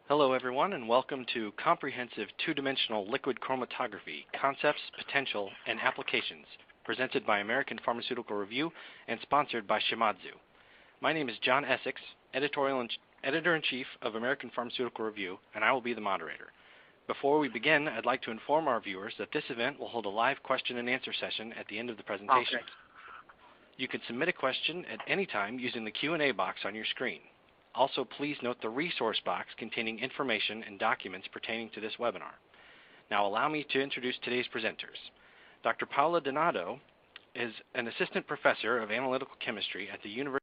Hello everyone and welcome to Comprehensive Two-Dimensional Liquid Chromatography, Concepts, Potential, and Applications, presented by American Pharmaceutical Review and sponsored by Shimadzu. My name is John Essex, Editor-in-Chief of American Pharmaceutical Review, and I will be the moderator. Before we begin, I'd like to inform our viewers that this event will hold a live question and answer session at the end of the presentation. Okay. You can submit a question at any time using the Q&A box on your screen. Also, please note the resource box containing information and documents pertaining to this webinar. Now, allow me to introduce today's presenters. Dr. Paola Donato is an assistant professor of analytical chemistry at the University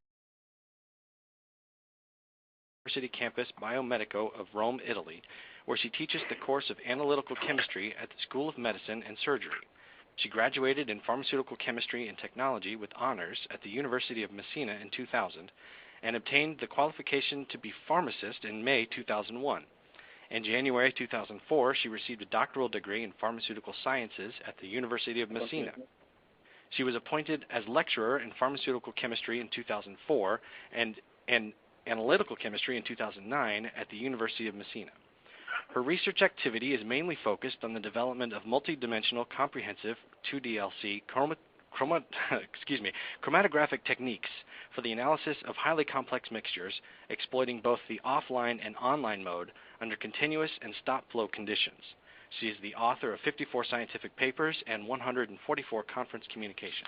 Campus Biomedico of Rome, Italy, where she teaches the course of analytical chemistry at the School of Medicine and Surgery. She graduated in pharmaceutical chemistry and technology with honors at the University of Messina in 2000, and obtained the qualification to be pharmacist in May 2001. In January 2004, she received a doctoral degree in pharmaceutical sciences at the University of Messina. She was appointed as lecturer in pharmaceutical chemistry in 2004 and analytical chemistry in 2009 at the University of Messina. Her research activity is mainly focused on the development of multidimensional comprehensive 2D-LC chromatographic techniques for the analysis of highly complex mixtures, exploiting both the offline and online mode under continuous and stop-flow conditions. She is the author of 54 scientific papers and 144 conference communications.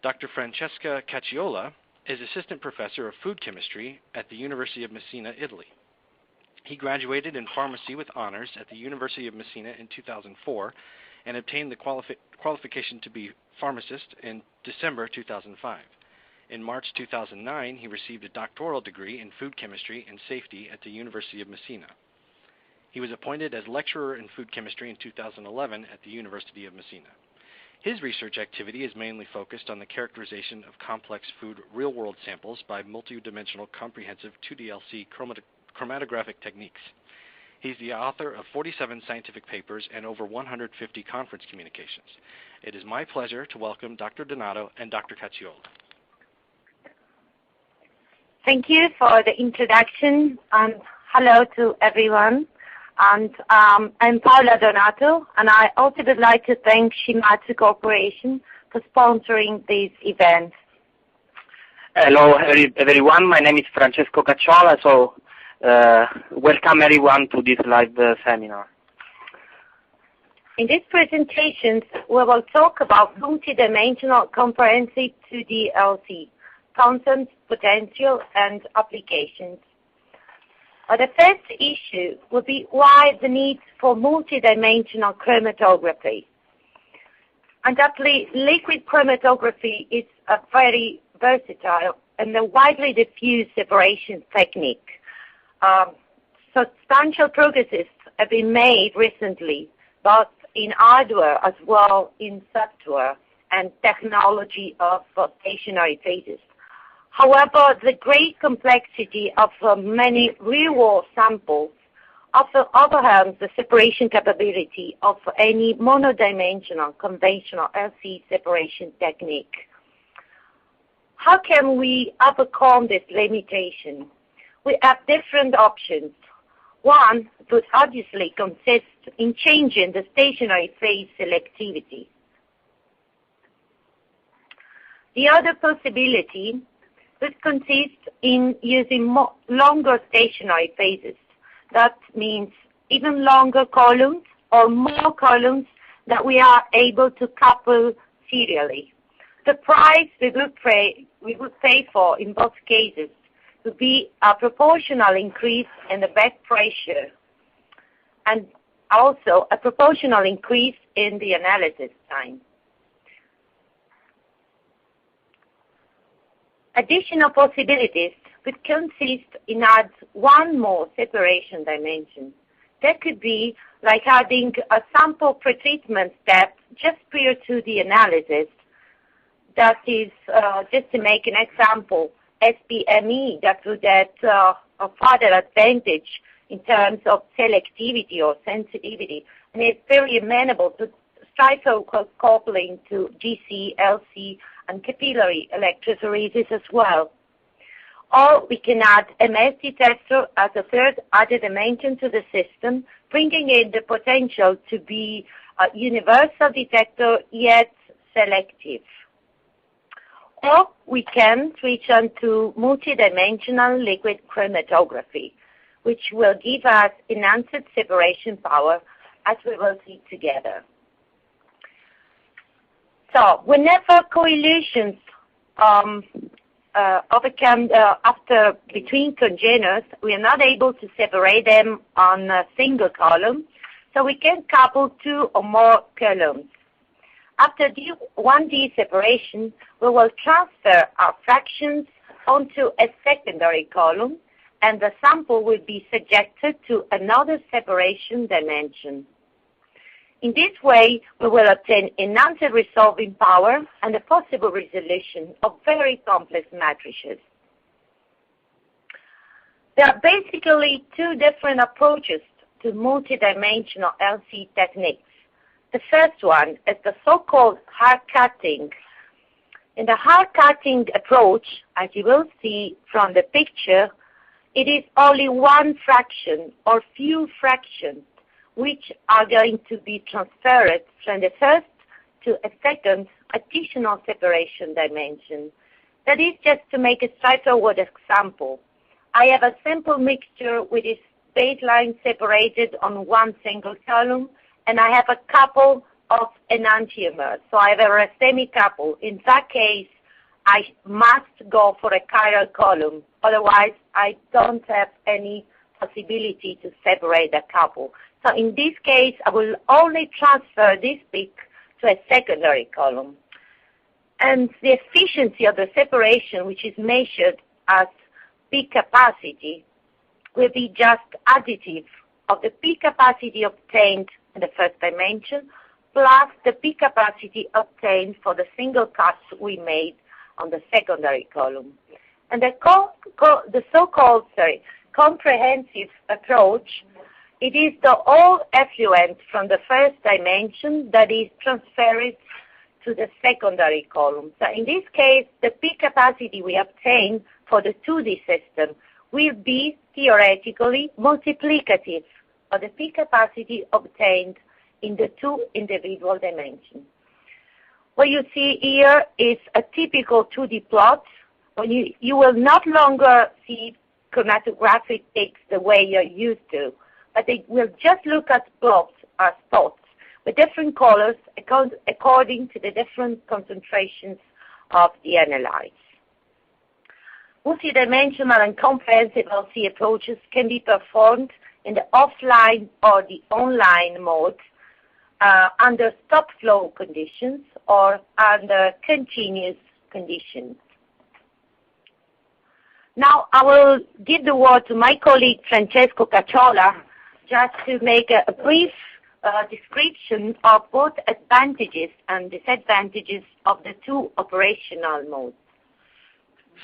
Dr. Francesca Cacciola is assistant professor of food chemistry at the University of Messina, Italy. He graduated in pharmacy with honors at the University of Messina in 2004 and obtained the qualification to be pharmacist in December 2005. In March 2009, he received a doctoral degree in food chemistry and safety at the University of Messina. He was appointed as lecturer in food chemistry in 2011 at the University of Messina. His research activity is mainly focused on the characterization of complex food real-world samples by multidimensional comprehensive 2D-LC chromatographic techniques. He's the author of 47 scientific papers and over 150 conference communications. It is my pleasure to welcome Dr. Donato and Dr. Cacciola. Thank you for the introduction, and hello to everyone. And I'm Paola Donato, and I also would like to thank Shimadzu Corporation for sponsoring this event. Hello, everyone. My name is Francesco Cacciola, welcome everyone to this live seminar. In this presentation, we will talk about multidimensional comprehensive 2D-LC, concepts, potential, and applications. The first issue will be why the need for multidimensional chromatography. Undoubtedly, liquid chromatography is a very versatile and a widely diffused separation technique. Substantial progresses have been made recently, both in hardware as well in software and technology of stationary phases. However, the great complexity of many real-world samples often overwhelms the separation capability of any monodimensional conventional LC separation technique. How can we overcome this limitation? We have different options. One would obviously consist in changing the stationary phase selectivity. The other possibility would consist in using longer stationary phases. That means even longer columns or more columns that we are able to couple serially. The price we would pay for in both cases would be a proportional increase in the back pressure and also a proportional increase in the analysis time. Additional possibilities would consist in adding one more separation dimension. That could be like adding a sample pretreatment step just prior to the analysis. That is, just to make an example, SPME that would add a further advantage in terms of selectivity or sensitivity. And it's very amenable to trifocal coupling to GC, LC, and capillary electrophoresis as well. Or we can add a mass detector as a third added dimension to the system, bringing in the potential to be a universal detector yet selective. Or we can switch on to multidimensional liquid chromatography, which will give us enhanced separation power, as we will see together. So whenever coalitions between congeners, we are not able to separate them on a single column, so we can couple two or more columns. After 1D separation, we will transfer our fractions onto a secondary column, and the sample will be subjected to another separation dimension. In this way, we will obtain enhanced resolving power and a possible resolution of very complex matrices. There are basically two different approaches to multidimensional LC techniques. The first one is the so-called hard cutting. In the hard cutting approach, as you will see from the picture, it is only one fraction or few fractions which are going to be transferred from the first to a second additional separation dimension. That is just to make a straightforward example. I have a simple mixture with its baseline separated on one single column, and I have a couple of enantiomers. So I have a racemic couple. In that case, I must go for a chiral column. Otherwise, I don't have any possibility to separate the couple. So in this case, I will only transfer this peak to a secondary column. And the efficiency of the separation, which is measured as peak capacity, will be just additive of the peak capacity obtained in the first dimension plus the peak capacity obtained for the single cut we made on the secondary column. And the so-called comprehensive approach, it is the whole effluent from the first dimension that is transferred to the secondary column. So in this case, the peak capacity we obtain for the 2D system will be theoretically multiplicative of the peak capacity obtained in the two individual dimensions. What you see here is a typical 2D plot. When you will not longer see chromatographic peaks the way you're used to, but they will just look at plots or spots with different colors according to the different concentrations of the analytes. Multidimensional and comprehensive LC approaches can be performed in the offline or the online mode under stop flow conditions or under continuous conditions. Now I will give the word to my colleague Francesco Cacciola just to make a brief description of both advantages and disadvantages of the two operational modes.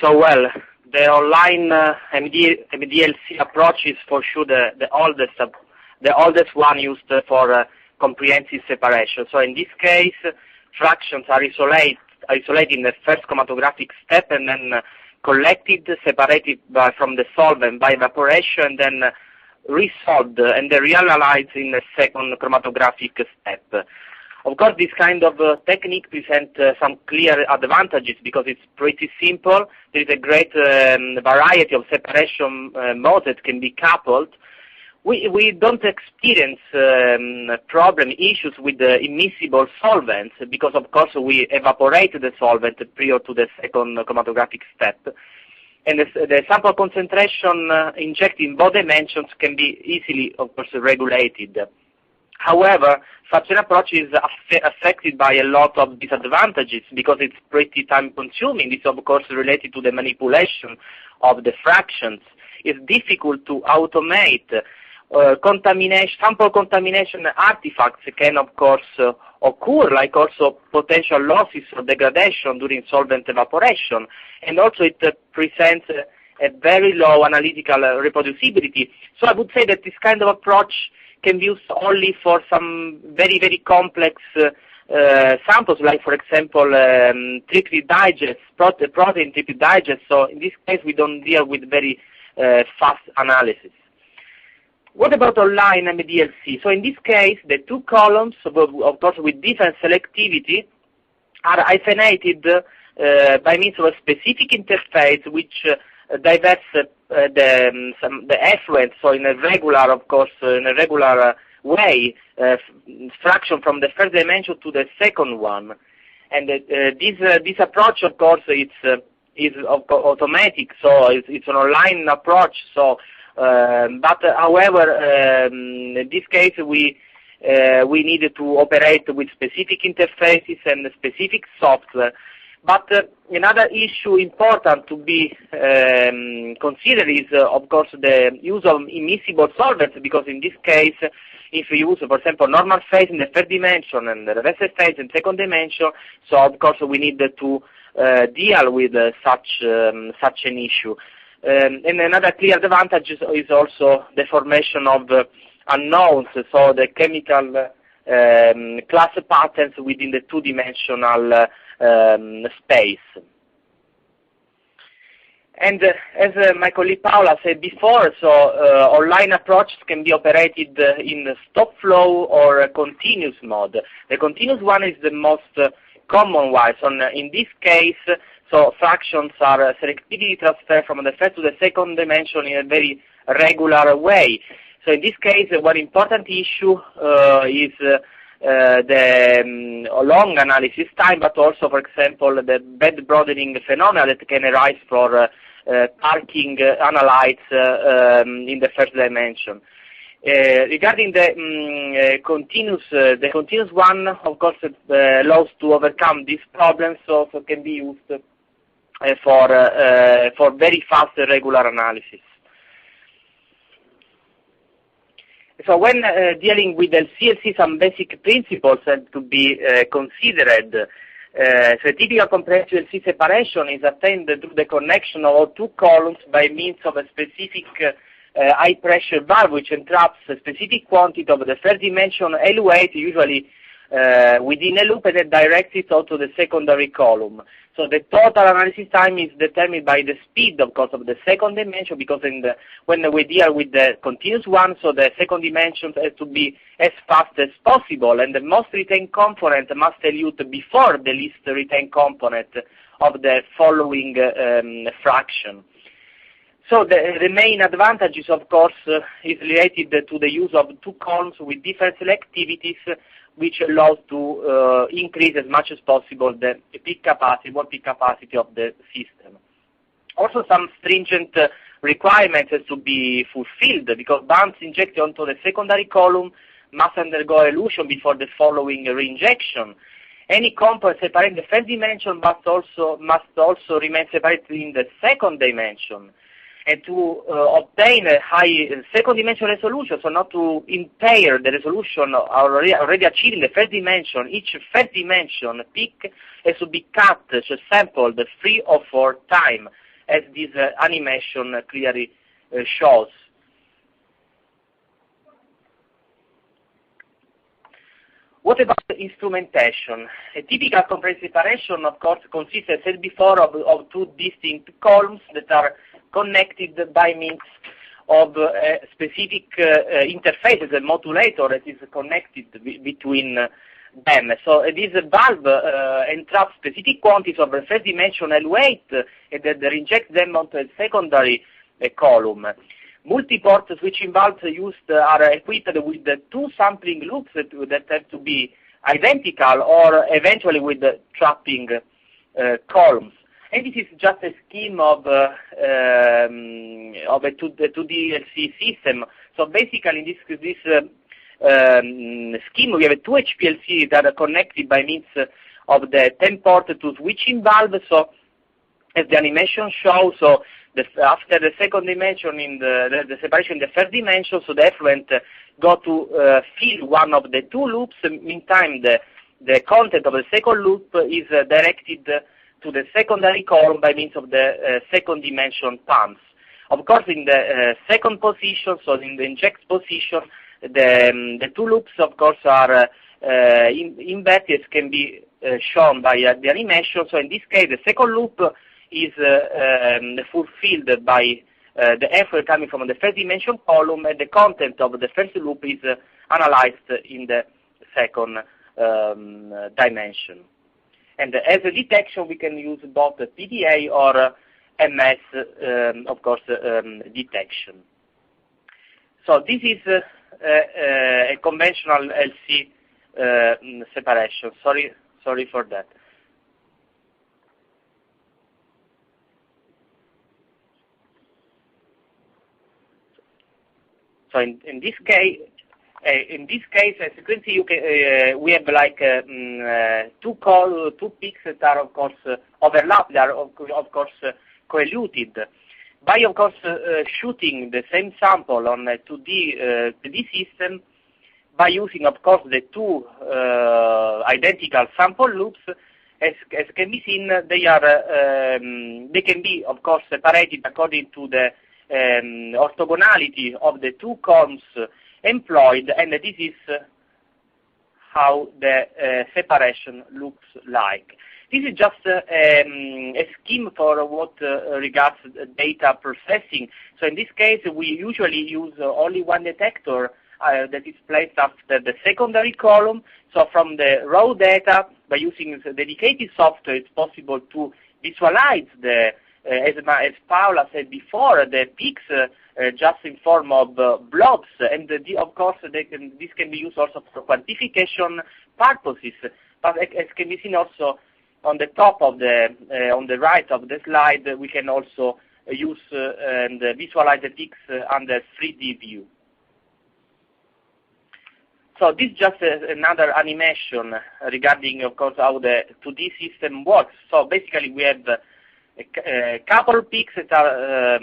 So, well, the online NP-LCX approach is for sure the oldest one used for comprehensive separation. So in this case, fractions are isolated in the first chromatographic step and then collected, separated from the solvent by evaporation, then resolved and reanalyzed in the second chromatographic step. Of course, this kind of technique presents some clear advantages because it's pretty simple. There is a great variety of separation modes that can be coupled. We don't experience issues with the immiscible solvents because, of course, we evaporate the solvent prior to the second chromatographic step. And the sample concentration injected in both dimensions can be easily, of course, regulated. However, such an approach is affected by a lot of disadvantages because it's pretty time-consuming. It's, of course, related to the manipulation of the fractions. It's difficult to automate. Sample contamination artifacts can, of course, occur, like also potential losses or degradation during solvent evaporation. And also it presents a very low analytical reproducibility. So I would say that this kind of approach can be used only for some very, very complex samples, like for example triplet digest, protein triplet digest. So in this case, we don't deal with very fast analysis. What about online NP-LCX? So in this case, the two columns, of course with different selectivity, are hyphenated by means of a specific interface which diverts the effluent, so in a regular, of course, in a regular way, fraction from the first dimension to the second one. And this approach, of course, is automatic, so it's an online approach. So, but however, in this case, we needed to operate with specific interfaces and specific software. But another issue important to be considered is, of course, the use of immiscible solvents, because in this case, if we use, for example, normal phase in the third dimension and the reverse phase in second dimension, so of course we need to deal with such an issue. And another clear advantage is also the formation of unknowns, so the chemical class patterns within the two-dimensional space. And as my colleague Paola said before, so online approaches can be operated in stop flow or continuous mode. The continuous one is the most common one. So in this case, so fractions are selectively transferred from the first to the second dimension in a very regular way. So in this case, one important issue is the long analysis time, but also, for example, the bed broadening phenomena that can arise for parking analytes in the first dimension. Regarding the continuous one, of course, allows to overcome these problems, so can be used for very fast regular analysis. So when dealing with LCLC, some basic principles have to be considered. So a typical comprehensive LC separation is attained through the connection of two columns by means of a specific high pressure valve which entraps a specific quantity of the third dimension LU8, usually within a loop, and then directs it onto the secondary column. So the total analysis time is determined by the speed, of course, of the second dimension, because when we deal with the continuous one, so the second dimension has to be as fast as possible, and the most retained component must elute before the least retained component of the following fraction. So the main advantages, of course, is related to the use of two columns with different selectivities, which allows to increase as much as possible the peak capacity, peak capacity of the system. Also, some stringent requirements has to be fulfilled, because bands injected onto the secondary column must undergo elution before the following reinjection. Any component separating the first dimension must also remain separated in the second dimension. And to obtain a high second dimension resolution, so not to impair the resolution already achieved in the first dimension, each third dimension peak has to be cut, so sampled 3 or 4 times, as this animation clearly shows. What about the instrumentation? A typical comprehensive separation, of course, consists, as I said before, of two distinct columns that are connected by means of specific interfaces, a modulator that is connected between them. So this valve entraps specific quantities of the first dimension L8 and then rejects them onto a secondary column. Multi-port switching valves used are equipped with the two sampling loops that have to be identical, or eventually with the trapping columns. And this is just a scheme of a 2D LC system. So basically, in this scheme, we have 2 HPLC that are connected by means of the 10-port to switching valve. So as the animation shows, so after the second dimension in the separation in the first dimension, so the effluent go to fill one of the two loops. Meantime, the content of the second loop is directed to the secondary column by means of the second dimension pumps. Of course, in the second position, so in the inject position, the two loops, of course, are inverted, as can be shown by the animation. So in this case, the second loop is fulfilled by the effort coming from the first dimension column, and the content of the first loop is analyzed in the second dimension. And as a detection, we can use both the PDA or MS, of course, detection. So this is a conventional LC separation. Sorry for that. So in this case, as you can see, we have like two peaks that are of course overlapped. They are of course coeluted. By of course shooting the same sample on a 2D system, by using of course the two identical sample loops, as can be seen, they can be of course separated according to the orthogonality of the two columns employed, and this is how the separation looks like. This is just a scheme for what regards data processing. So in this case, we usually use only one detector that is placed after the secondary column. So from the raw data, by using dedicated software, it's possible to visualize the, as Paula said before, the peaks just in form of blobs, and of course this can be used also for quantification purposes. But as can be seen also on the top of on the right of the slide, we can also use and visualize the peaks under 3D view. So this is just another animation regarding, of course, how the 2D system works. So basically, we have a couple of peaks that are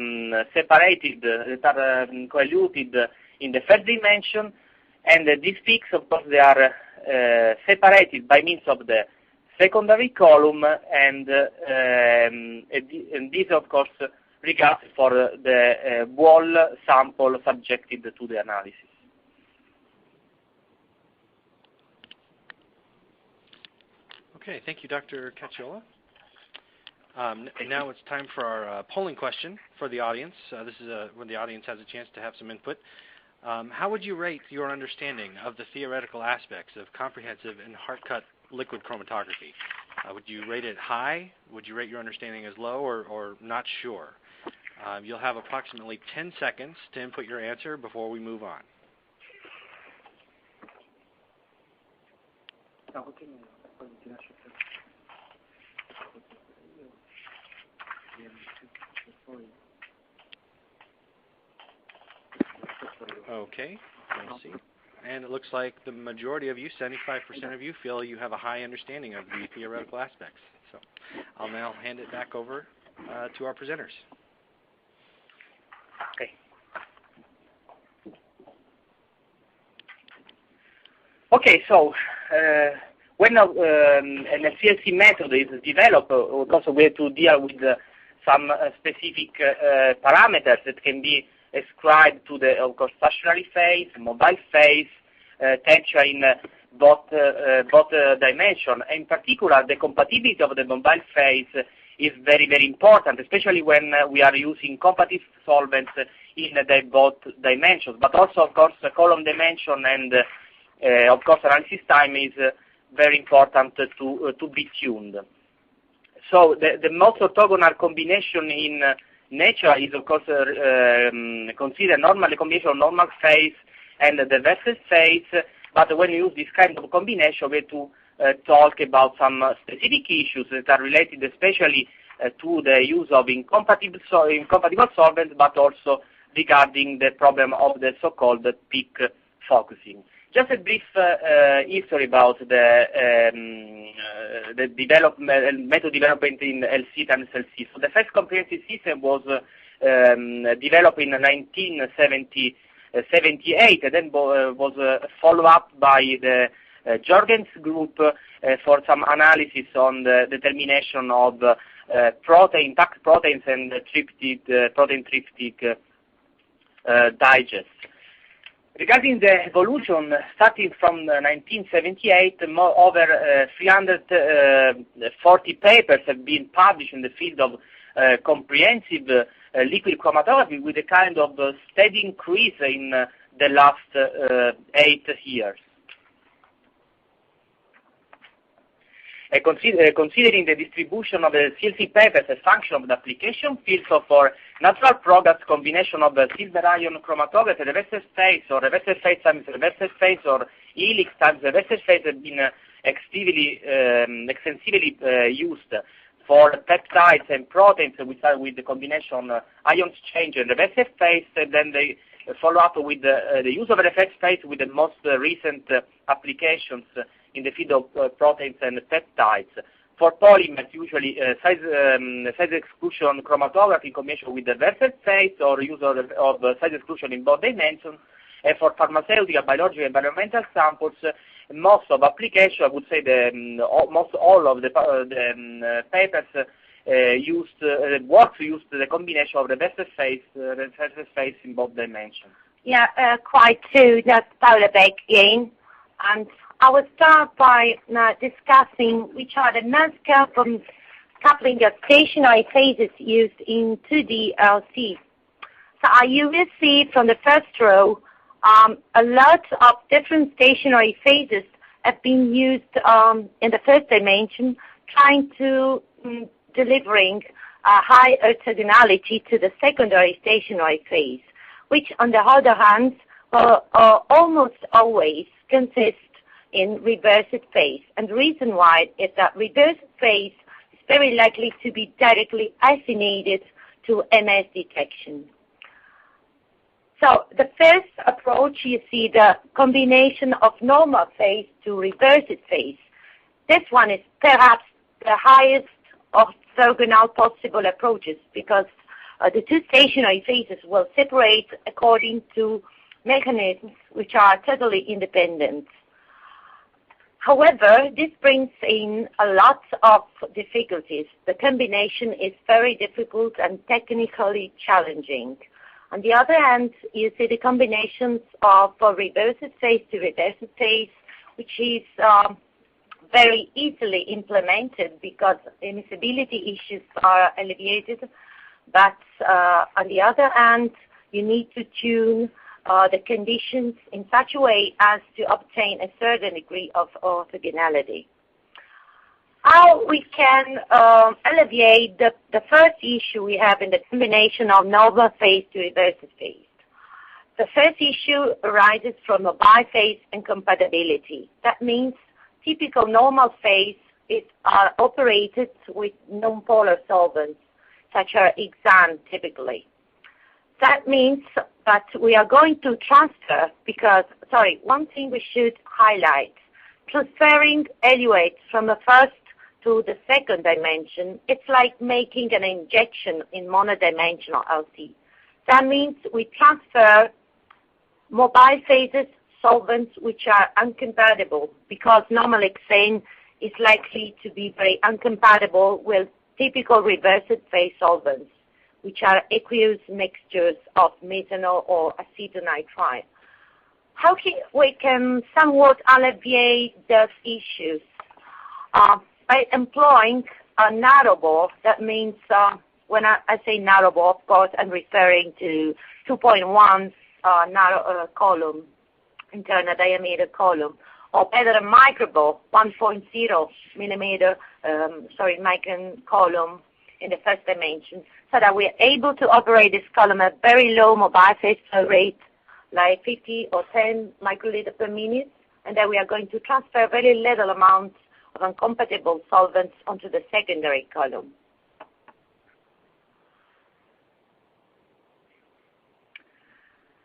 separated, that are coeluted in the first dimension, and these peaks, of course, they are separated by means of the secondary column, and this, of course, regards for the wall sample subjected to the analysis. Okay, thank you, Dr. Cacciola. Now it's time for our polling question for the audience. This is when the audience has a chance to have some input. How would you rate your understanding of the theoretical aspects of comprehensive and hard-cut liquid chromatography? Would you rate it high? Would you rate your understanding as low, or not sure? You'll have approximately 10 seconds to input your answer before we move on. Okay, let's see. And it looks like the majority of you, 75% of you, feel you have a high understanding of the theoretical aspects. So I'll now hand it back over to our presenters. Okay. Okay, so when an LCLC method is developed, of course we have to deal with some specific parameters that can be ascribed to the, of course, stationary phase, mobile phase, temperature in both dimensions. In particular, the compatibility of the mobile phase is very, very important, especially when we are using competitive solvents in both dimensions. But also, of course, the column dimension and, of course, analysis time is very important to be tuned. So the most orthogonal combination in nature is, of course, considered normally a combination of normal phase and the versus phase. But when you use this kind of combination, we have to talk about some specific issues that are related especially to the use of incompatible solvents, but also regarding the problem of the so-called peak focusing. Just a brief history about the method development in LC times LC. So the first comprehensive system was developed in 1978, and then was followed up by the Jorgens group for some analysis on the determination of intact proteins and protein triptych digest. Regarding the evolution, starting from 1978, over 340 papers have been published in the field of comprehensive liquid chromatography, with a kind of steady increase in the last 8 years. Considering the distribution of the CLC papers as function of the application field, so for natural products, combination of the silver ion chromatography, reverse phase, or reverse phase times reverse phase, or helix times reverse phase have been extensively used for peptides and proteins, which are with the combination ions change and reverse phase, and then they follow up with the use of reverse phase with the most recent applications in the field of proteins and peptides. For polymers, usually size exclusion chromatography in combination with the reverse phase, or use of size exclusion in both dimensions. And for pharmaceutical, biological, environmental samples, most of applications, I would say most all of the papers work to use the combination of reverse phase in both dimensions. Yeah, quite true. That's Paola Beck again. And I will start by discussing which are the most coupling of stationary phases used in 2D LC. So you will see from the first row, a lot of different stationary phases have been used in the first dimension, trying to delivering high orthogonality to the secondary stationary phase, which on the other hand almost always consist in reversed phase. And the reason why is that reversed phase is very likely to be directly affiliated to MS detection. So the first approach, you see the combination of normal phase to reversed phase. This one is perhaps the highest orthogonal possible approaches, because the two stationary phases will separate according to mechanisms which are totally independent. However, this brings in a lot of difficulties. The combination is very difficult and technically challenging. On the other hand, you see the combinations of reverse phase to reverse phase, which is very easily implemented because immiscibility issues are alleviated. But on the other hand, you need to tune the conditions in such a way as to obtain a certain degree of orthogonality. How we can alleviate the first issue we have in the combination of normal phase to reverse phase. The first issue arises from mobile phase incompatibility. That means typical normal phase is operated with non-polar solvents, such as hexane typically. That means that we are going to transfer, one thing we should highlight, transferring eluates from the first to the second dimension, it's like making an injection in monodimensional LC. That means we transfer mobile phases, solvents which are uncompatible, because normal hexane is likely to be very uncompatible with typical reversed phase solvents, which are aqueous mixtures of methanol or acetonitrile. How we can somewhat alleviate those issues? By employing a narrow bore. That means when I say narrow bore, of course, I'm referring to 2.1 narrow column, internal diameter column, or better a microbore, 1.0 millimeter, micron column in the first dimension, so that we are able to operate this column at very low mobile phase flow rate, like 50 or 10 microliter per minute, and then we are going to transfer very little amount of incompatible solvents onto the secondary column.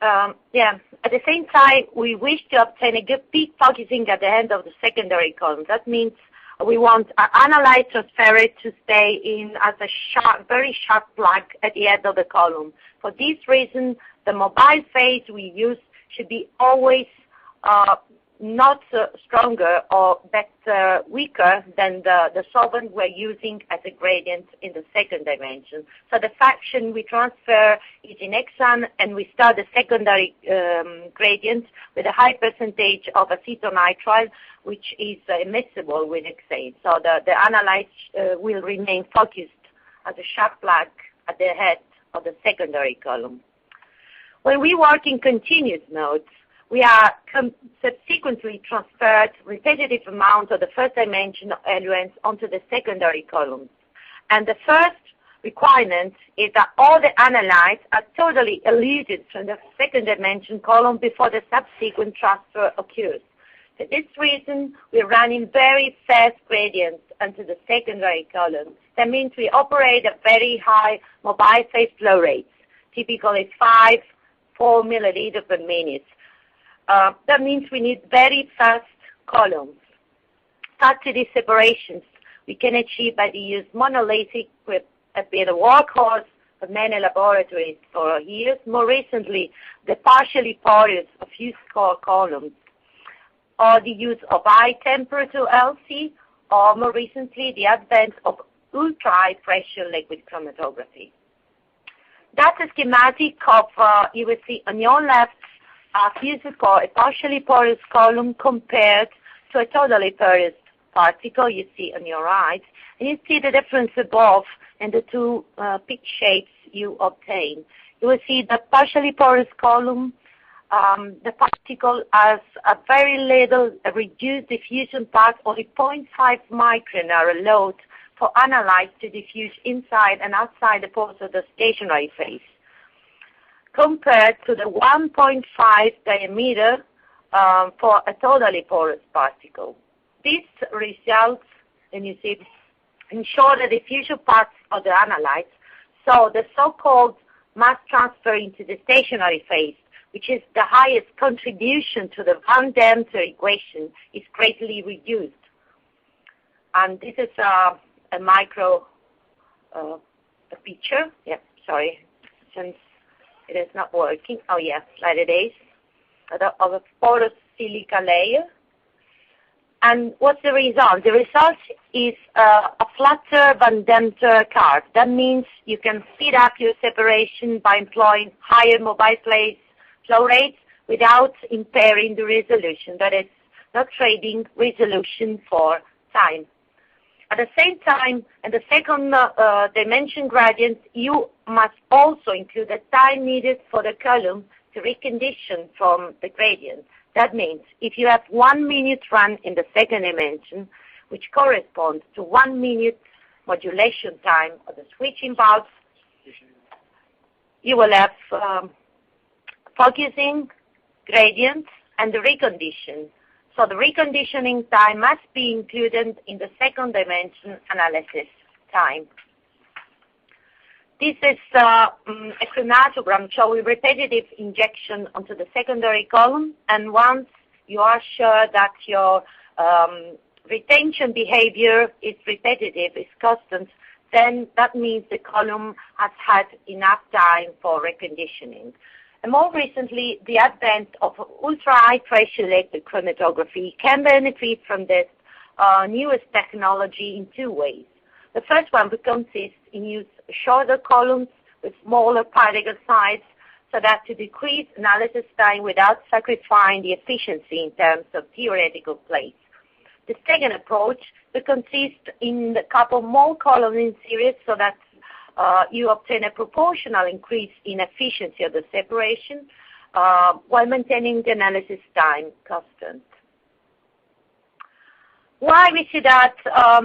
At the same time, we wish to obtain a good peak focusing at the end of the secondary column. That means we want our analyte transfer to stay in as a very sharp plug at the end of the column. For this reason, the mobile phase we use should be always not stronger or better, weaker than the solvent we're using as a gradient in the second dimension. So the fraction we transfer is in hexane, and we start the secondary gradient with a high percentage of acetonitrile, which is immiscible with hexane. So the analyte will remain focused as a sharp plug at the head of the secondary column. When we work in continuous modes, we are subsequently transferred repetitive amount of the first dimension elements onto the secondary columns. And the first requirement is that all the analytes are totally eluted from the second dimension column before the subsequent transfer occurs. For this reason, we're running very fast gradients onto the secondary column. That means we operate at very high mobile phase flow rates, typically 4 milliliters per minute. That means we need very fast columns. Such separations we can achieve by the use monolithic with a bit of workhorse of many laboratories for years. More recently, the partially porous of fused core columns, or the use of high temperature LC, or more recently, the advent of ultra-high pressure liquid chromatography. That's a schematic of, you will see on your left, a fused core, a partially porous column compared to a totally porous particle you see on your right. And you see the difference above and the two peak shapes you obtain. You will see the partially porous column, the particle has a very little reduced diffusion path, only 0.5 micron are allowed for analytes to diffuse inside and outside the pores of the stationary phase, compared to the 1.5 diameter for a totally porous particle. This results, and you see, ensure the diffusion paths of the analytes, so the so-called mass transfer into the stationary phase, which is the highest contribution to the Van Damter equation, is greatly reduced. And this is a micro picture. Yep, sorry, since it is not working. Oh yeah, slide it is. Of a porous silica layer. And what's the result? The result is a flatter Van Damter curve. That means you can speed up your separation by employing higher mobile flow rates without impairing the resolution. That is, not trading resolution for time. At the same time, in the second dimension gradient, you must also include the time needed for the column to recondition from the gradient. That means if you have 1 minute run in the second dimension, which corresponds to 1 minute modulation time of the switching valve, you will have focusing, gradient, and the recondition. So the reconditioning time must be included in the second dimension analysis time. This is a chromatogram showing repetitive injection onto the secondary column, and once you are sure that your retention behavior is repetitive, is constant, then that means the column has had enough time for reconditioning. And more recently, the advent of ultra-high pressure liquid chromatography can benefit from this newest technology in two ways. The first one would consist in use shorter columns with smaller particle size, so that to decrease analysis time without sacrificing the efficiency in terms of theoretical place. The second approach would consist in a couple more columns in series, so that you obtain a proportional increase in efficiency of the separation while maintaining the analysis time constant. Why we see that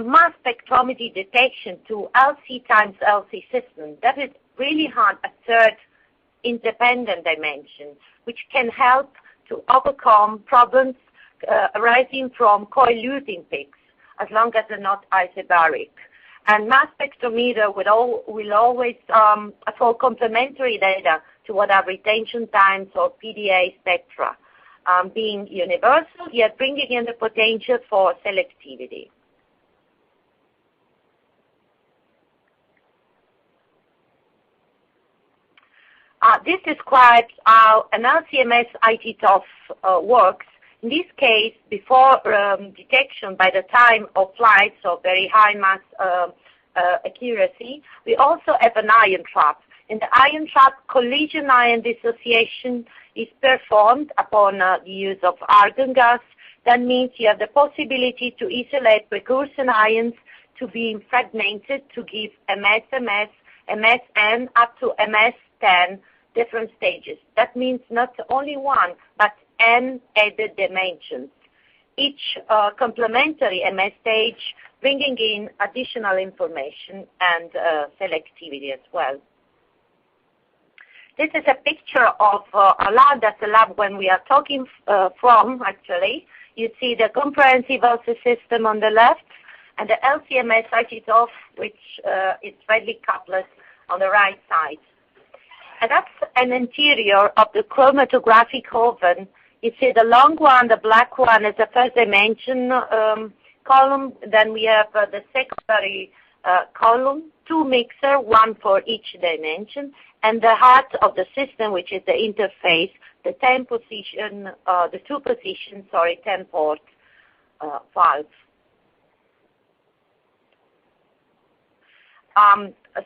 mass spectrometry detection to LC times LC system, that is really hard a third independent dimension, which can help to overcome problems arising from co-eluting peaks, as long as they're not isobaric. And mass spectrometer will always afford complementary data to what are retention times or PDA spectra, being universal, yet bringing in the potential for selectivity. This describes how an LCMS IT TOF works In this case, before detection by the time of flight, so very high mass accuracy, we also have an ion trap. In the ion trap, collision ion dissociation is performed upon the use of argon gas. That means you have the possibility to isolate precursor ions to be fragmented to give MS, MSN, up to MS10 different stages. That means not only one, but N added dimensions. Each complementary MS stage bringing in additional information and selectivity as well. This is a picture of a lab. That's a lab when we are talking from, actually. You see the comprehensive LC system on the left, and the LCMS switches off, which is readily coupled on the right side. And that's an interior of the chromatographic oven. You see the long one, the black one, is the first dimension column. Then we have the secondary column, 2 mixer, 1 for each dimension, and the heart of the system, which is the interface, the 10 position, the 2 position, 10 port valve.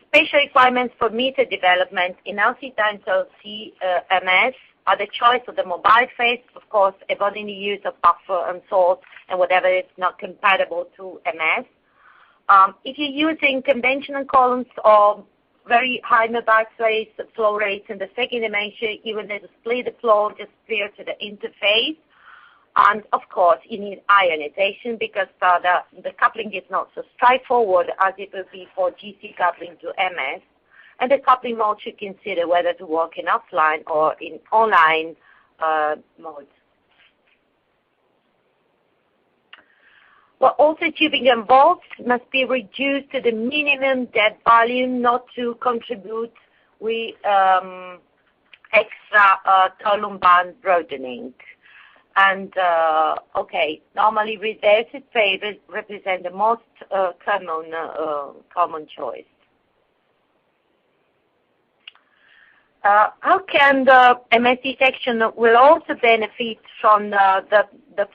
Special requirements for meter development in LC times LC MS are the choice of the mobile phase, of course, avoiding the use of buffer and salt and whatever is not compatible to MS. If you're using conventional columns or very high mobile phase flow rates in the second dimension, you will need to split the flow just prior to the interface. And of course, you need ionization because the coupling is not so straightforward as it will be for GC coupling to MS. And the coupling mode should consider whether to work in offline or in online mode. Well, also tubing involved must be reduced to the minimum dead volume not to contribute with extra column band broadening. And, normally reversive favors represent the most common choice. How can the MS detection will also benefit from the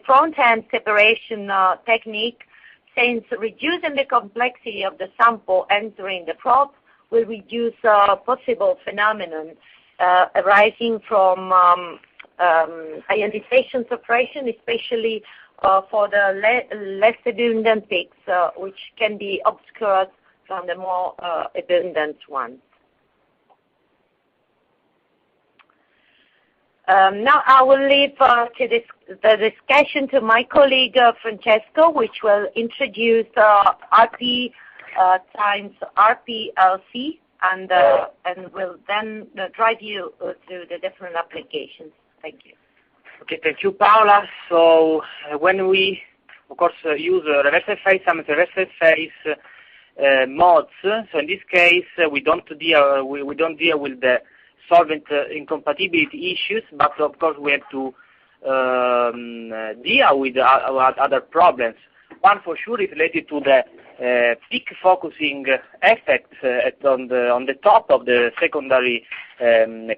front-end separation technique, since reducing the complexity of the sample entering the probe will reduce possible phenomenon arising from ionization suppression, especially for the less abundant peaks, which can be obscured from the more abundant ones. Now I will leave the discussion to my colleague Francesco, which will introduce RP times RP-LC, and will then drive you through the different applications. Thank you. Okay, thank you, Paola. So when we, of course, use reversive phase and reversive phase modes, so in this case we don't deal with the solvent incompatibility issues, but of course we have to deal with other problems. One for sure is related to the peak focusing effect on the top of the secondary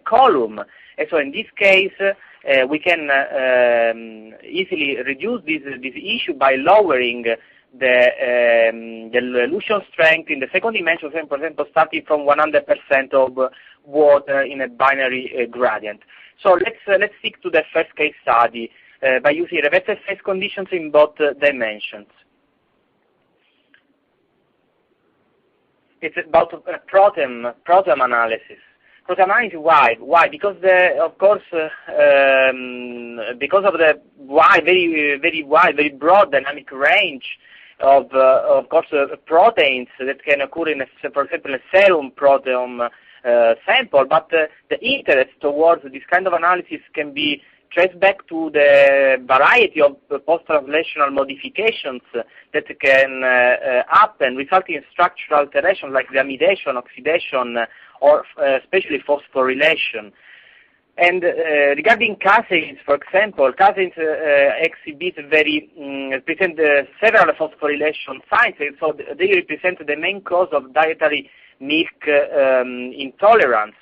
column. And so in this case, we can easily reduce this issue by lowering the dilution strength in the second dimension, for example, starting from 100% of water in a binary gradient. So let's stick to the first case study by using reversive phase conditions in both dimensions. It's about proteome analysis. Proteome analysis, why? Why? Because because of the very wide, very broad dynamic range of course, proteins that can occur in, for example, a serum proteome sample. But the interest towards this kind of analysis can be traced back to the variety of post-translational modifications that can happen, resulting in structural alterations like amidation, oxidation, or especially phosphorylation. And regarding caseins, for example, caseins exhibit present several phosphorylation signs, so they represent the main cause of dietary milk intolerance.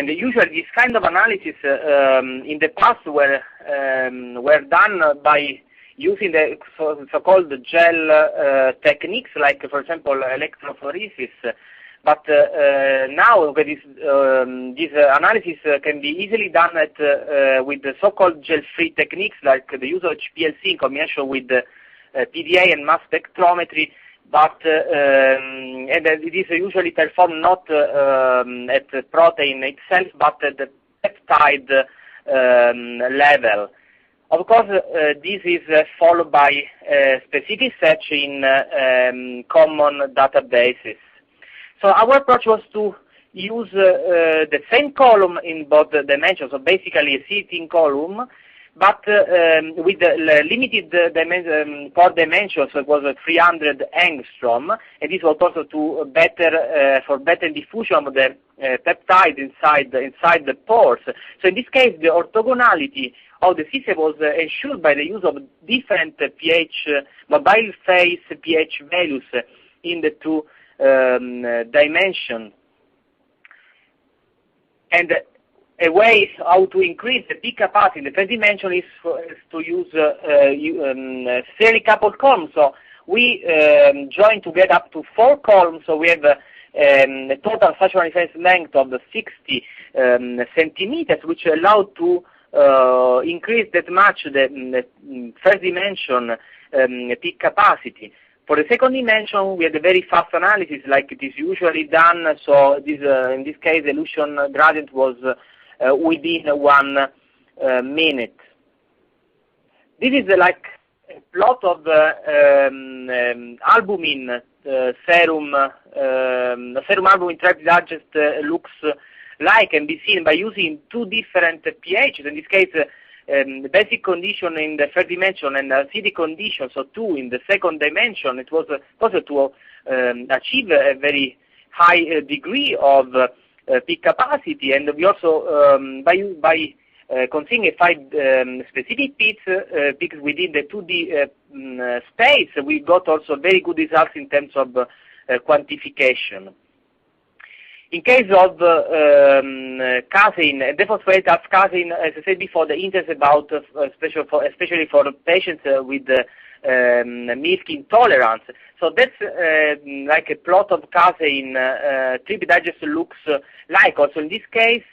And usually this kind of analysis in the past were done by using the so-called gel techniques, like, for example, electrophoresis. But now this analysis can be easily done with the so-called gel-free techniques, like the use of HPLC in combination with PDA and mass spectrometry. But and it is usually performed not at the protein itself, but at the peptide level. Of course, this is followed by specific search in common databases. So our approach was to use the same column in both dimensions, so basically a sitting column, but with the limited core dimensions. So it was 300 angstrom, and this was also to for better diffusion of the peptide inside the pores. So in this case, the orthogonality of the system was ensured by the use of different pH, mobile phase pH values in the two dimension. And a way how to increase the peak capacity in the first dimension is to use serially coupled columns. So we join together up to 4 columns. So we have a total saturation reference length of 60 centimeters, which allow to increase that much the first dimension peak capacity. For the second dimension, we had a very fast analysis, like it is usually done. So this, in this case, the elution gradient was within 1 minute. This is like a plot of albumin serum albumin trapped digest looks like, and be seen by using 2 different pHs. In this case, the basic condition in the first dimension and acidic condition, so 2 in the second dimension. It was possible to achieve a very high degree of peak capacity, and we also by considering 5 specific peaks within the 2D space, we got also very good results in terms of quantification. In case of casein, dephosphorate as casein, as I said before, the interest about, especially for patients with milk intolerance. So that's like a plot of casein trip digest looks like. Also in this case,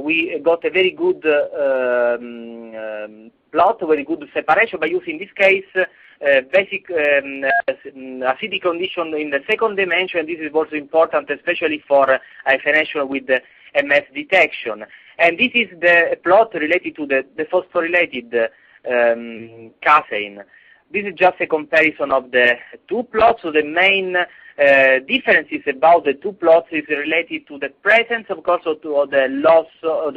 we got a very good plot, very good separation by using, in this case, basic acidic condition in the second dimension. This is also important, especially for hyphenation with the MS detection. And this is the plot related to the phosphorylated casein. This is just a comparison of the 2 plots. So the main differences about the 2 plots is related to the presence, of course, or to the loss of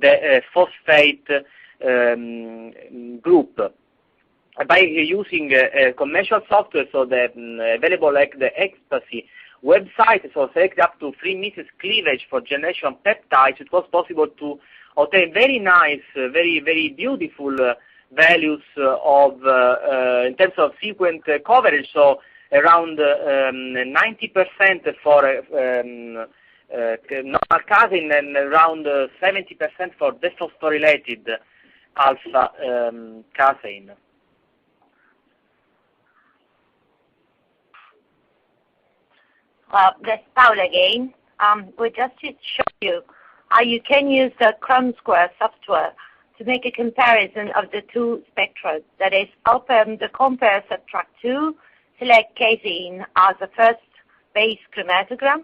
the phosphate group. By using commercial software, so the available like the Ecstasy website, so select up to 3 meters cleavage for generation peptides, it was possible to obtain very nice, very beautiful values of in terms of sequence coverage. So around 90% for normal casein and around 70% for dephosphorylated alpha casein. That's Paul again. We just to show you how you can use the Chrome-Square software to make a comparison of the 2 spectra. That is, open the compare subtract 2, select casein as the first base chromatogram,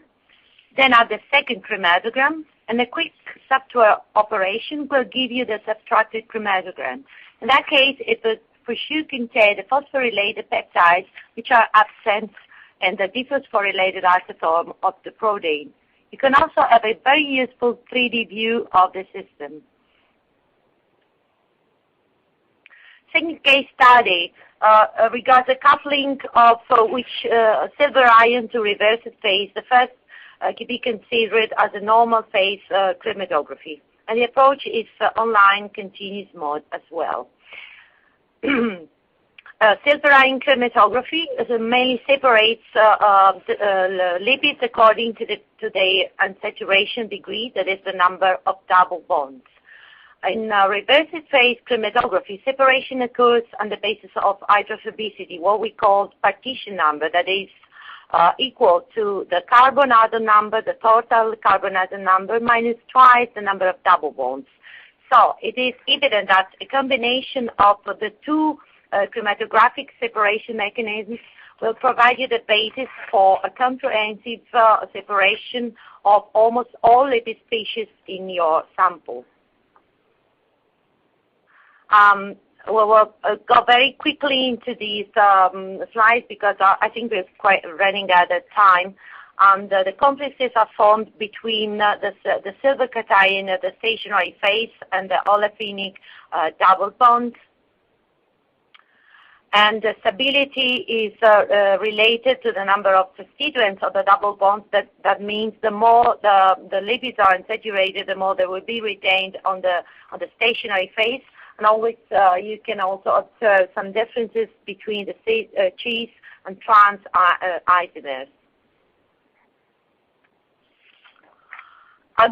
then add the second chromatogram, and a quick software operation will give you the subtracted chromatogram. In that case, it will for sure contain the phosphorylated peptides, which are absent, and the dephosphorylated isotome of the protein. You can also have a very useful 3D view of the system. Second case study regards the coupling of which silver ion to reverse phase. The first can be considered as a normal phase chromatography. And the approach is online continuous mode as well. Silver ion chromatography mainly separates lipids according to the unsaturation degree, that is the number of double bonds. In reversing phase chromatography, separation occurs on the basis of hydrophobicity, what we call partition number, that is equal to the carbon atom number, the total carbon atom number, minus twice the number of double bonds. So it is evident that a combination of the two chromatographic separation mechanisms will provide you the basis for a comprehensive separation of almost all lipid species in your sample. We'll go very quickly into these slides because I think we're quite running out of time. The complexes are formed between the silver cation at the stationary phase and the olefinic double bond. And the stability is related to the number of constituents of the double bonds. That means the more the lipids are unsaturated, the more they will be retained on the stationary phase. And always you can also observe some differences between the cis and trans isomers.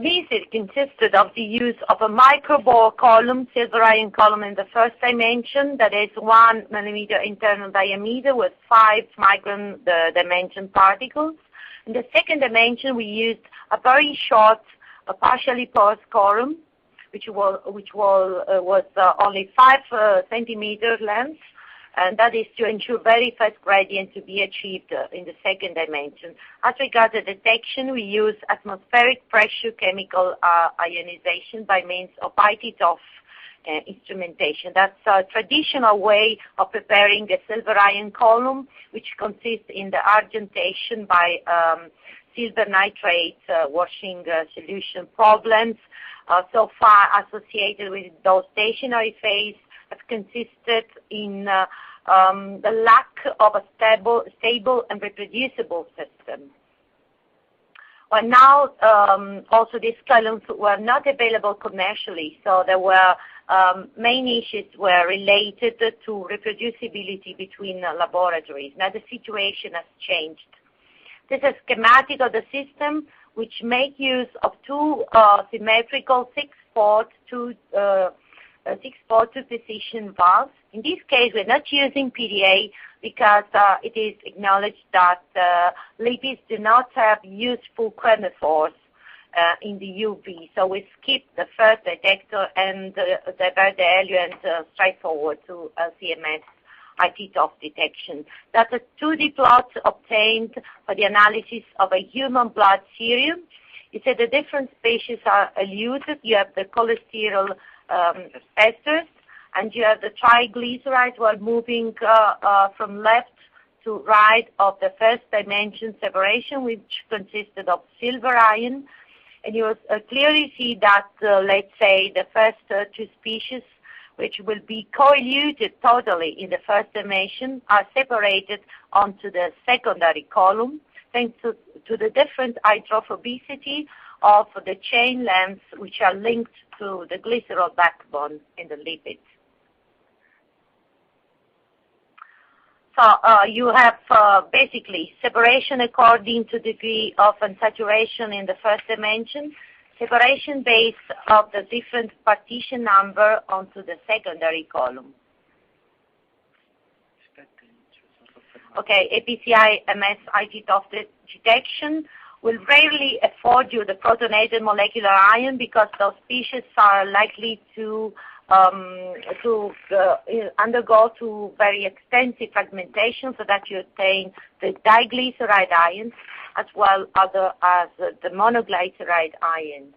This consisted of the use of a microbore column, silver ion column in the first dimension, that is 1 millimeter internal diameter with 5 micron dimension particles. In the second dimension, we used a very short, partially porous column, which was only 5 centimeters length, and that is to ensure very fast gradient to be achieved in the second dimension. As regards the detection, we use atmospheric pressure chemical ionization by means of IT-TOF instrumentation. That's a traditional way of preparing the silver ion column, which consists in the argentation by silver nitrate washing solution problems. So far associated with those stationary phase have consisted in the lack of a stable and reproducible system. Well, now also these columns were not available commercially, so there were main issues were related to reproducibility between laboratories. Now the situation has changed. This is a schematic of the system which make use of two symmetrical 6-port two-position valves. In this case, we're not using PDA because it is acknowledged that lipids do not have useful chromophores in the UV. So we skip the first detector and divert the eluent straight forward to CMS IT-TOF detection. That's a 2D plot obtained for the analysis of a human blood serum. You see the different species are eluted. You have the cholesterol esters, and you have the triglycerides while moving from left to right of the first dimension separation, which consisted of silver ion. And you clearly see that, let's say, the first two species, which will be co-eluted totally in the first dimension, are separated onto the secondary column, thanks to the different hydrophobicity of the chain lengths, which are linked to the glycerol backbone in the lipids. So you have basically separation according to degree of unsaturation in the first dimension, separation based of the different partition number onto the secondary column. Okay, APCI MS IT-TOF detection will rarely afford you the protonated molecular ion because those species are likely to undergo to very extensive fragmentation so that you obtain the diglyceride ions as well as the monoglyceride ion.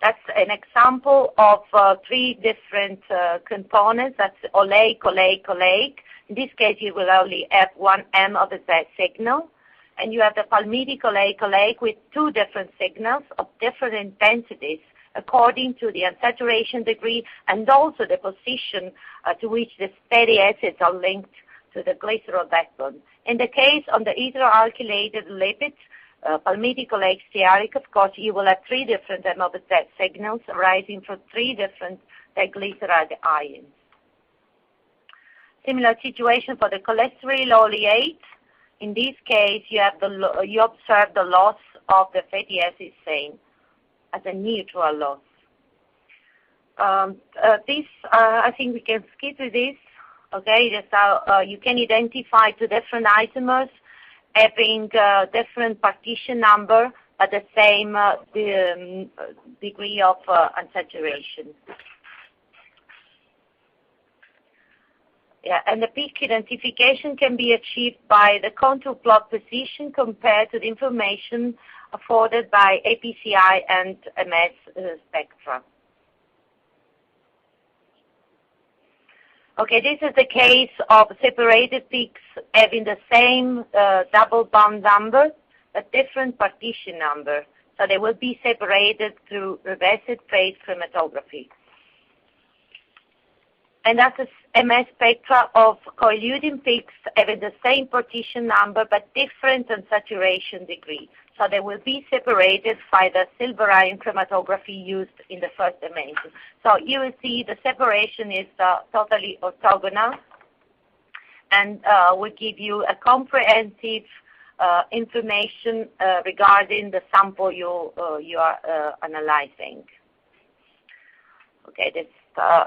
That's an example of 3 different components. That's oleic, oleic, oleic. In this case, you will only have 1 M of the Z signal. And you have the palmitic oleic, oleic with 2 different signals of different intensities according to the unsaturation degree and also the position to which the fatty acids are linked to the glycerol backbone. In the case of the heteroalkylated lipids, palmitic oleic stearic, of course, you will have 3 different M of the Z signals arising from 3 different diglyceride ions. Similar situation for the cholesterol oleate. In this case, you observe the loss of the fatty acid chain as a neutral loss. I think we can skip this. Okay, that's how you can identify two different isomers having different partition number at the same degree of unsaturation. Yeah, and the peak identification can be achieved by the contour plot precision compared to the information afforded by APCI and MS spectra. Okay, this is the case of separated peaks having the same double bond number, but different partition number. So they will be separated through reversed phase chromatography. And that's a MS spectra of coeluding peaks having the same partition number but different unsaturation degree. So they will be separated by the silver ion chromatography used in the first dimension. So you will see the separation is totally orthogonal and will give you a comprehensive information regarding the sample you are analyzing. Okay, that's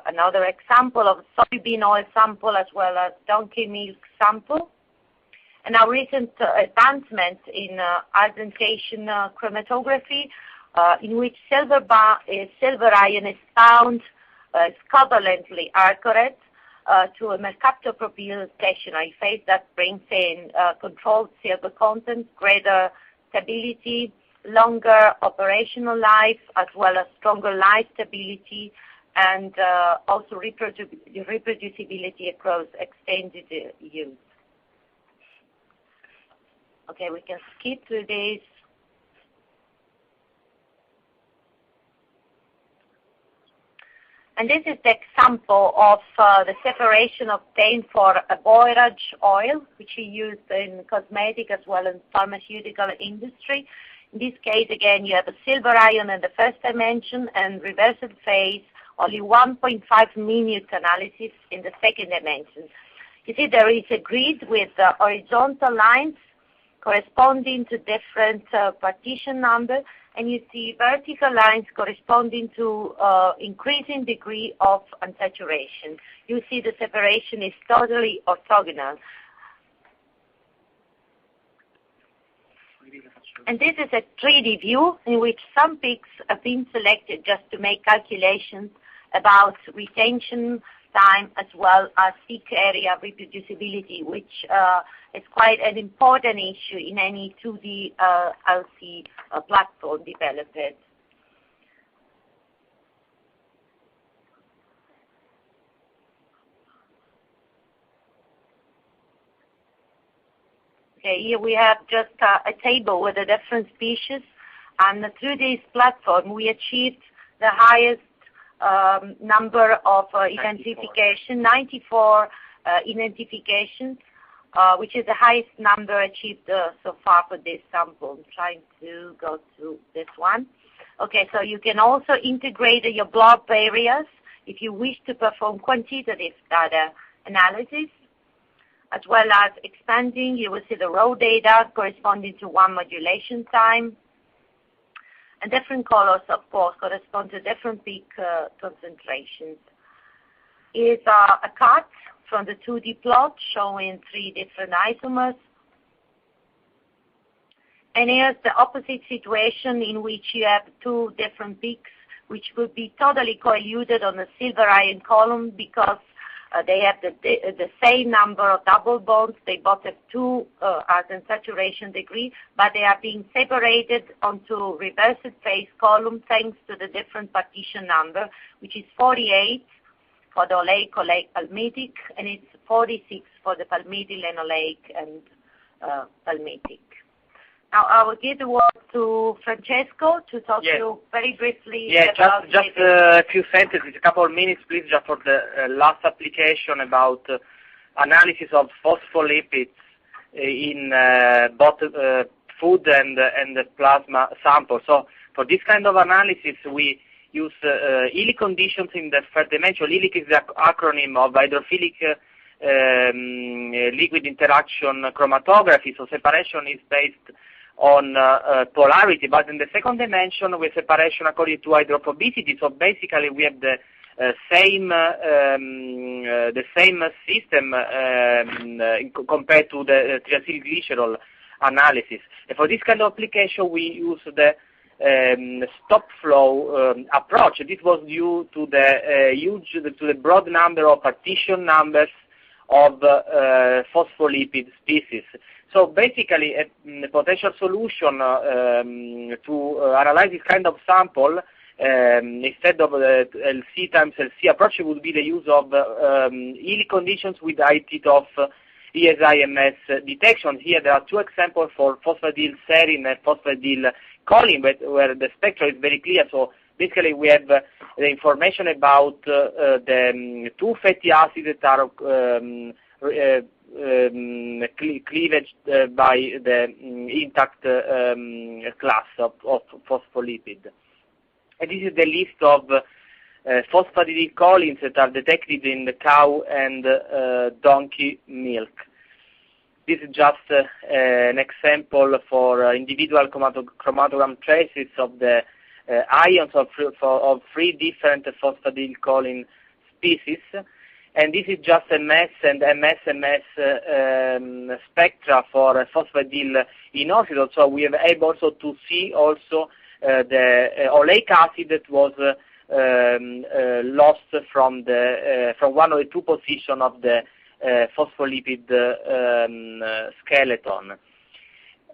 another example of soybean oil sample as well as donkey milk sample. And our recent advancement in argentation chromatography, in which silver ion is bound covalently accurate to a mercaptopropyl stationary phase that brings in controlled silver content, greater stability, longer operational life, as well as stronger life stability, and also reproducibility across extended use. Okay, we can skip through this. And this is the example of the separation obtained for a borage oil, which is used in cosmetic as well as pharmaceutical industry. In this case, again, you have a silver ion in the first dimension and reversed phase, only 1.5 minute analysis in the second dimension. You see there is a grid with horizontal lines corresponding to different partition number, and you see vertical lines corresponding to increasing degree of unsaturation. You see the separation is totally orthogonal. And this is a 3D view in which some peaks have been selected just to make calculations about retention time as well as peak area reproducibility, which is quite an important issue in any 2D LC platform developed. Okay, here we have just a table with the different species, and through this platform we achieved the highest number of identification, 94 identifications, which is the highest number achieved so far for this sample. I'm trying to go to this one. Okay, so you can also integrate your blob areas if you wish to perform quantitative data analysis, as well as expanding. You will see the raw data corresponding to one modulation time. And different colors, of course, correspond to different peak concentrations. Is a cut from the 2D plot showing 3 different isomers. And here's the opposite situation in which you have 2 different peaks, which would be totally coeluded on the silver ion column because they have the same number of double bonds. They both have 2 as in saturation degree, but they are being separated onto reversed phase column thanks to the different partition number, which is 48 for the oleic palmitic, and it's 46 for the palmitoyl, linoleic, and palmitic. Now I will give the word to Francesco to talk to you very briefly about just a few sentences, a couple of minutes, please, just for the last application about analysis of phospholipids in both food and the plasma sample. So for this kind of analysis, we use Illich conditions in the first dimension. Illich is the acronym of hydrophilic liquid interaction chromatography. So separation is based on polarity, but in the second dimension we have separation according to hydrophobicity. So basically we have the same system compared to the triacylglycerol analysis. And for this kind of application, we use the stop flow approach. This was due to the broad number of partition numbers of phospholipid species. So basically, a potential solution to analyze this kind of sample instead of the LC times LC approach would be the use of yield conditions with high of ESIMS detection. Here there are two examples for phosphatidylserine and phosphatidylcholine, where the spectrum is very clear. So basically we have the information about the two fatty acids that are cleavage by the intact class of phospholipid. And this is the list of phosphatidylcholines that are detected in the cow and donkey milk. This is just an example for individual chromatogram traces of the ions of 3 different phosphatidylcholine species. And this is just a MS and MS spectra for phosphatidylinositol. So we are able also to see also the oleic acid that was lost from one of the two positions of the phospholipid skeleton.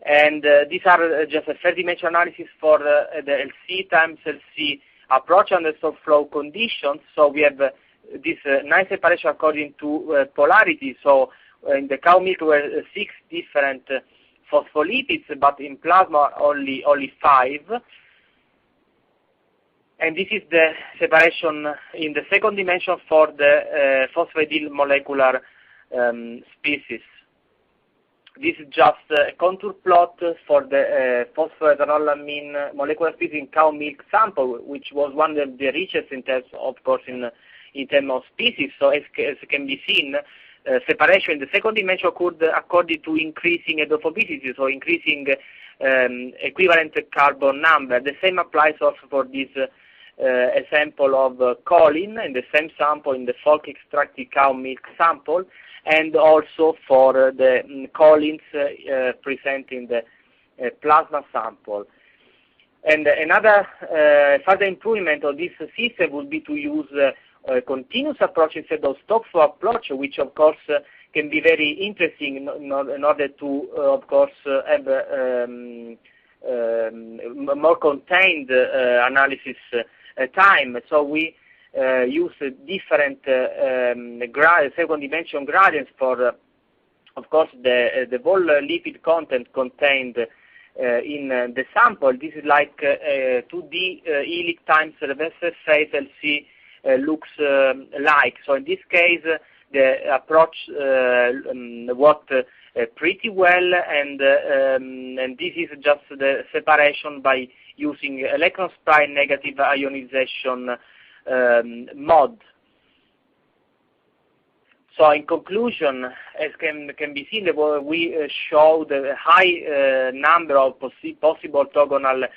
And these are just a third-dimensional analysis for the LC times LC approach under soft flow conditions. So we have this nice separation according to polarity. So in the cow milk were 6 different phospholipids, but in plasma only 5. And this is the separation in the second dimension for the phosphatidyl molecular species. This is just a contour plot for the phosphoethanolamine molecular species in cow milk sample, which was one of the richest in terms, of course, in terms of species. So as can be seen, separation in the second dimension occurred according to increasing hydrophobicity, so increasing equivalent carbon number. The same applies also for this example of choline in the same sample in the folk extracted cow milk sample, and also for the cholines present in the plasma sample. And another further improvement of this system would be to use a continuous approach instead of stop flow approach, which of course can be very interesting in order to, of course, have more contained analysis time. So we use different second dimension gradients for, of course, the whole lipid content contained in the sample. This is like 2D helix times reverse phase LC looks like. So in this case, the approach worked pretty well, and this is just the separation by using electron spray negative ionization mode. So in conclusion, as can be seen, we show the high number of possible orthogonal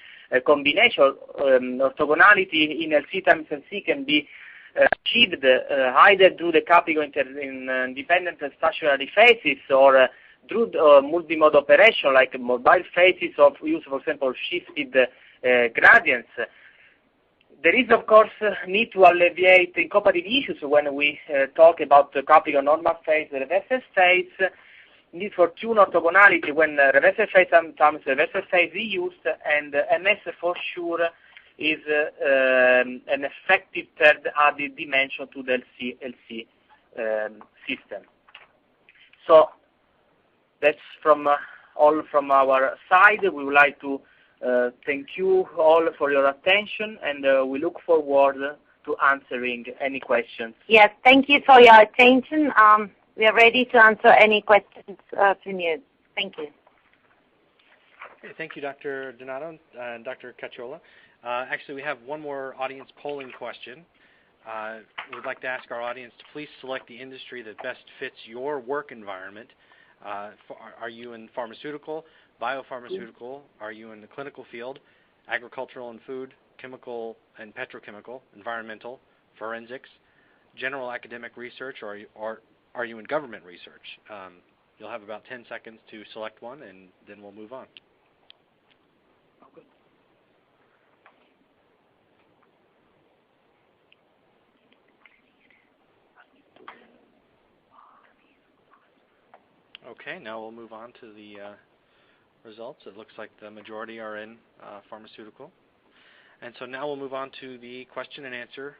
combination. Orthogonality in LC times LC can be achieved either through the coupling in independent stationary phases or through multi-mode operation like mobile phases of use, for example, shifted gradients. There is, of course, need to alleviate incompatibility issues when we talk about coupling on normal phase, reverse phase. Need for tune orthogonality when reverse phase sometimes reverse phase is used, and MS for sure is an effective third added dimension to the LC system. So that's all from our side. We would like to thank you all for your attention, and we look forward to answering any questions. Yes, thank you for your attention. We are ready to answer any questions from you. Thank you. Okay, thank you, Dr. Donato and Dr. Cacciola. Actually, we have one more audience polling question. we'd like to ask our audience to please select the industry that best fits your work environment. Are you in pharmaceutical, biopharmaceutical? Are you in the clinical field, agricultural and food, chemical and petrochemical, environmental, forensics, general academic research, or are you in government research? You'll have about 10 seconds to select one, and then we'll move on. Okay, now we'll move on to the results. It looks like the majority are in pharmaceutical. And so now we'll move on to the question and answer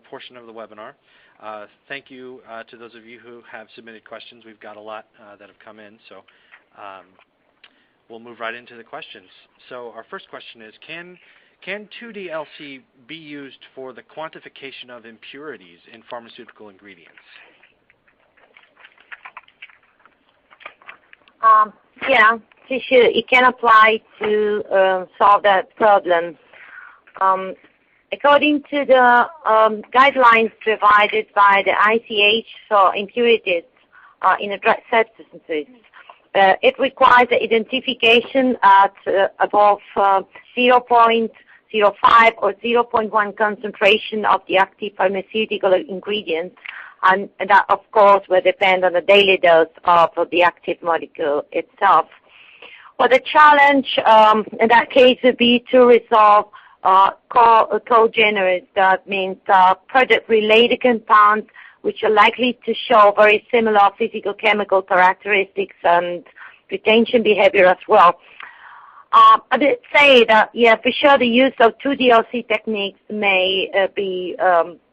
portion of the webinar. Thank you to those of you who have submitted questions. We've got a lot that have come in, so we'll move right into the questions. So our first question is, can 2D LC be used for the quantification of impurities in pharmaceutical ingredients? Yeah, it can apply to solve that problem. According to the guidelines provided by the ICH for impurities in drug substances, it requires the identification at above 0.05 or 0.1 concentration of the active pharmaceutical ingredients, and that, of course, will depend on the daily dose of the active molecule itself. Well, the challenge in that case would be to resolve co-generate, that means product-related compounds which are likely to show very similar physical-chemical characteristics and retention behavior as well. I did say that, yeah, for sure the use of 2D LC techniques may be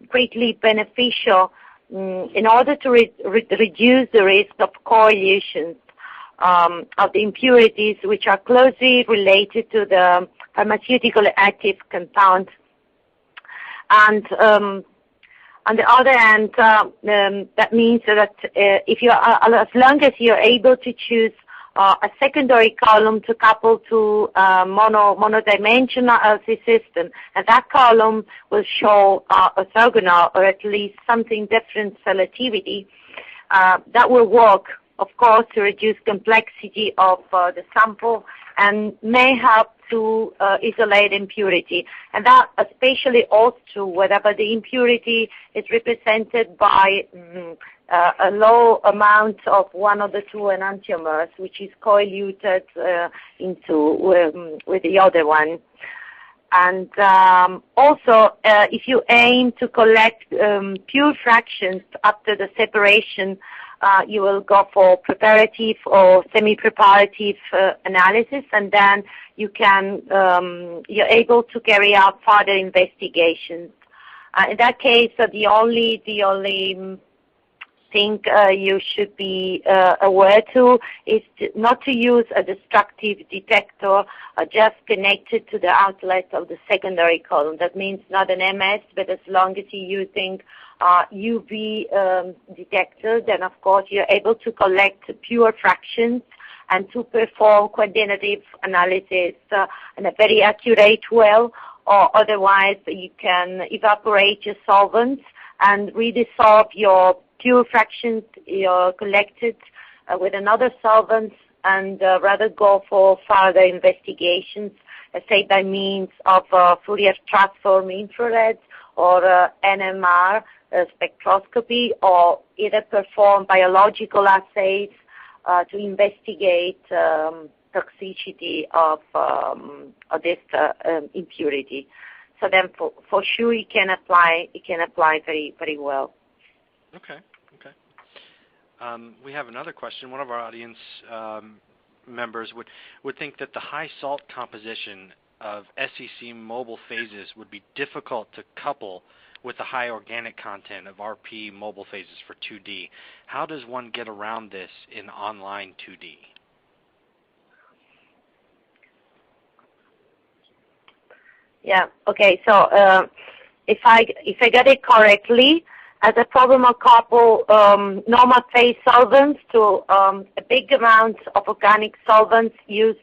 greatly beneficial in order to reduce the risk of coagulations of the impurities which are closely related to the pharmaceutical active compound. And on the other hand, that means that if you are, as long as you're able to choose a secondary column to couple to monodimensional LC system, and that column will show orthogonal or at least something different selectivity, that will work, of course, to reduce complexity of the sample and may help to isolate impurity. And that especially holds true whenever the impurity is represented by a low amount of one of the two enantiomers, which is coeluted into with the other one. And also, if you aim to collect pure fractions after the separation, you will go for preparative or semi-preparative analysis, and then you can you're able to carry out further investigations. In that case, the only thing you should be aware to is not to use a destructive detector just connected to the outlet of the secondary column. That means not an MS, but as long as you're using UV detector, then of course you're able to collect pure fractions and to perform quantitative analysis in a very accurate way, or otherwise you can evaporate your solvents and redissolve your pure fractions you collected with another solvent, and rather go for further investigations, say by means of Fourier transform infrared or NMR spectroscopy, or either perform biological assays to investigate toxicity of this impurity. So then, for sure, it can apply very, very well. Okay. We have another question. One of our audience members would think that the high salt composition of SEC mobile phases would be difficult to couple with the high organic content of RP mobile phases for 2D. How does one get around this in online 2D? Yeah. Okay. So if I got it correctly, as a problem of couple normal phase solvents to a big amount of organic solvents used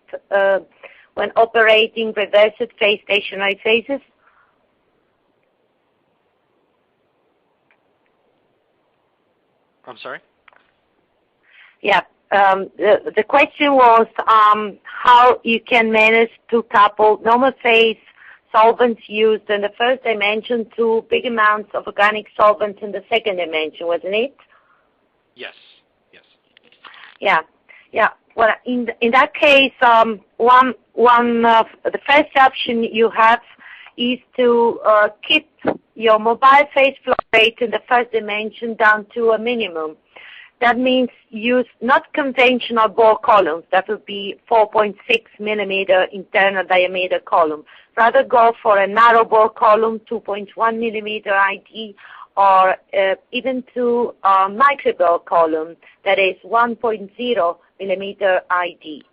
when operating reversed phase stationary phases. I'm sorry? Yeah. The question was how you can manage to couple normal phase solvents used in the first dimension to big amounts of organic solvents in the second dimension, wasn't it? Yes. Yes. Yeah. Yeah. Well, in that case, one of the first option you have is to keep your mobile phase flow rate in the first dimension down to a minimum. That means use not conventional bore columns. That would be 4.6 millimeter internal diameter column. Rather go for a narrow bore column, 2.1 millimeter ID, or even to a micro bore column that is 1.0 millimeter ID.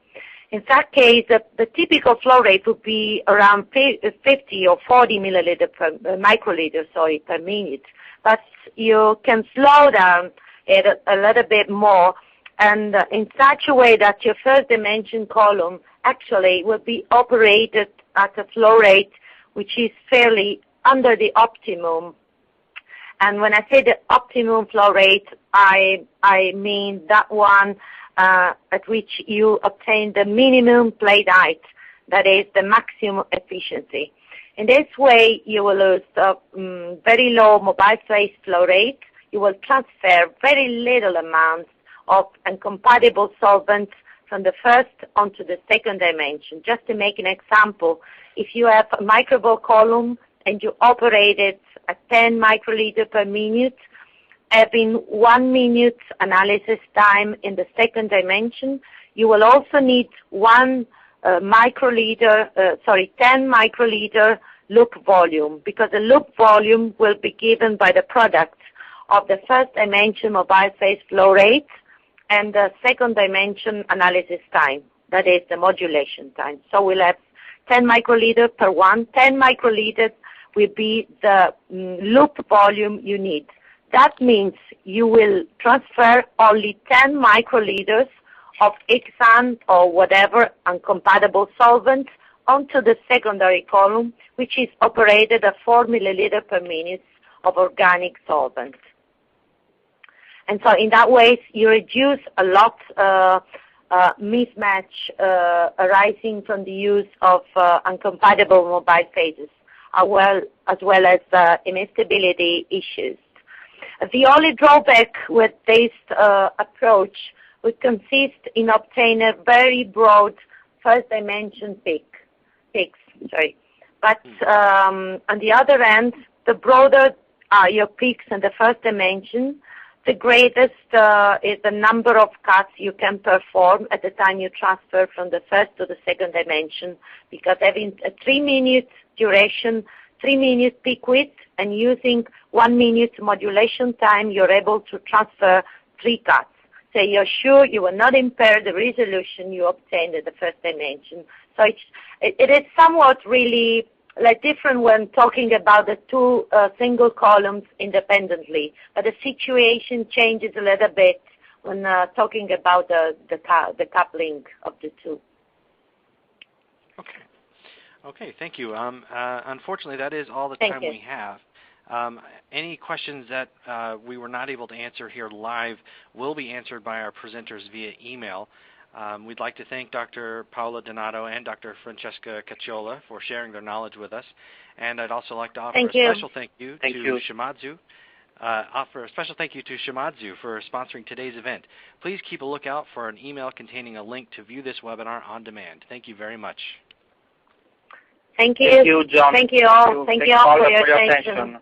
In that case, the typical flow rate would be around 50 or 40 microliters per minute. But you can slow down it a little bit more, and in such a way that your first dimension column actually will be operated at a flow rate which is fairly under the optimum. And when I say the optimum flow rate, I mean that one at which you obtain the minimum plate height, that is the maximum efficiency. In this way, you will lose very low mobile phase flow rate. You will transfer very little amounts of incompatible solvents from the first onto the second dimension. Just to make an example, if you have a microbore column and you operate it at 10 microliter per minute, having 1 minute analysis time in the second dimension, you will also need 10 microliter loop volume, because the loop volume will be given by the product of the first dimension mobile phase flow rate and the second dimension analysis time, that is the modulation time. So we'll have 10 microliters per 1. 10 microliters will be the loop volume you need. That means you will transfer only 10 microliters of hexane or whatever incompatible solvent onto the secondary column, which is operated at 4 milliliters per minute of organic solvent. And so in that way, you reduce a lot mismatch arising from the use of incompatible mobile phases, as well as instability issues. The only drawback with this approach would consist in obtaining a very broad first dimension peaks. But on the other hand, the broader are your peaks in the first dimension, the greatest is the number of cuts you can perform at the time you transfer from the first to the second dimension, because having a 3-minute duration, 3-minute peak width, and using 1 minute modulation time, you're able to transfer 3 cuts. So you're sure you will not impair the resolution you obtained at the first dimension. So it is somewhat really different when talking about the 2 single columns independently, but the situation changes a little bit when talking about the coupling of the 2. Okay, thank you. Unfortunately, that is all the time we have. Any questions that we were not able to answer here live will be answered by our presenters via email. We'd like to thank Dr. Paola Donato and Dr. Francesca Cacciola for sharing their knowledge with us. And I'd also like to offer a special thank you to Shimadzu. Offer a special thank you to Shimadzu for sponsoring today's event. Please keep a lookout for an email containing a link to view this webinar on demand. Thank you very much. Thank you. Thank you, John. Thank you all. Thank you all for your attention.